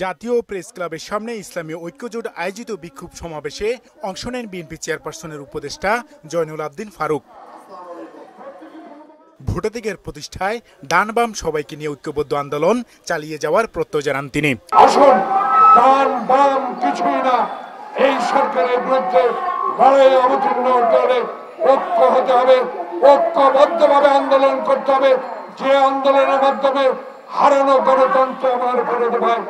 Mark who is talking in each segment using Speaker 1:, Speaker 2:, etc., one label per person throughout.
Speaker 1: জাতীয় প্রেস ক্লাবের সামনে ইসলামী ঐক্যজোট আয়োজিত বিক্ষোভ সমাবেশে অংশ নেন বিএনপি চেয়ারপারসনের উপদেষ্টা জয়নুল আবদিন ফারুক। ভোটাধিকার প্রতিষ্ঠায় ডান বাম সবাইকে নিয়ে ঐক্যবদ্ধ আন্দোলন চালিয়ে যাওয়ার প্রত্যয় জানান তিনি।
Speaker 2: আসুন, ডান বাম কিছুই না, এই সরকারের বিরুদ্ধে লড়াই অবতীর্ণ হতে হলে ঐক্য হতে হবে, ঐক্যবদ্ধভাবে আন্দোলন করতে হবে, যে আন্দোলনের মাধ্যমে হারানো গণতন্ত্র আমার ফেরত পায়।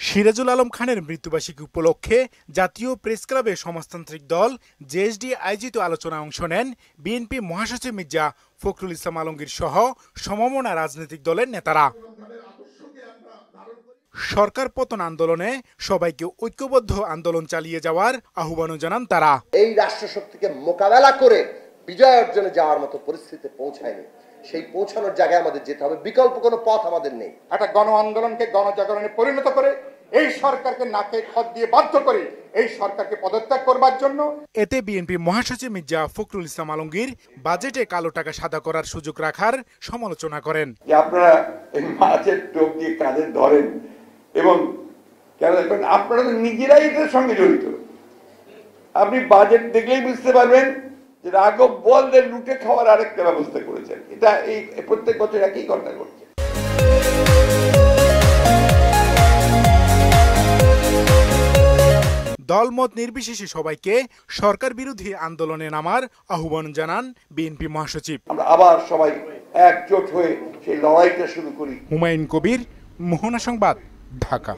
Speaker 1: সিরাজুল আলম খানের মৃত্যুবার্ষিকী উপলক্ষে জাতীয় প্রেস ক্লাবের সমাজতান্ত্রিক দল জেএসডি আয়োজিত আলোচনায় অংশ নেন বিএনপি মহাসচিব মির্জা ফখরুল ইসলাম আলমগীর সহ সমমনা রাজনৈতিক দলের নেতারা। সরকার পতন আন্দোলনে সবাইকে ঐক্যবদ্ধ আন্দোলন চালিয়ে যাওয়ার আহ্বানও জানান তারা।
Speaker 3: এই রাষ্ট্রশক্তিকে মোকাবেলা করে বিজয় অর্জনে যাওয়ার মতো পরিস্থিতিতে পৌঁছায়নি, সেই পৌঁছানোর জায়গায় আমাদের যেতে হবে, বিকল্প কোনো পথ আমাদের নেই।
Speaker 4: একটা গণ আন্দোলনকে গণজাগরণে পরিণত করে এই সরকারকে নাকে খত দিয়ে বাধ্য করে এই সরকারকে পদত্যাগ করবার জন্য।
Speaker 1: এতে বিএনপি মহাসচিব মির্জা ফখরুল ইসলাম আলমগীর বাজেটে কালো টাকা সাদা করার সুযোগ রাখার সমালোচনা করেন।
Speaker 5: আপনারা এই মাছের টোপ দিয়ে কাঁধে ধরেন এবং আপনারা তো নিজেরাই এটার সঙ্গে জড়িত। আপনি বাজেট দেখলেই বুঝতে পারবেন যে রাঘব বোয়ালদের লুটে খাওয়ার আরেকটা ব্যবস্থা করেছেন। এটা এই প্রত্যেক বছর একই ঘটনা ঘটছে।
Speaker 1: দলমত নির্বিশেষে সবাইকে সরকার বিরোধী আন্দোলনে নামার আহ্বান জানান বিএনপি মহাসচিব।
Speaker 5: আমরা আবার সবাই একজোট হয়ে সেই লড়াইটা শুরু করি।
Speaker 1: হুমায়ুন কবির, মোহনা সংবাদ, ঢাকা।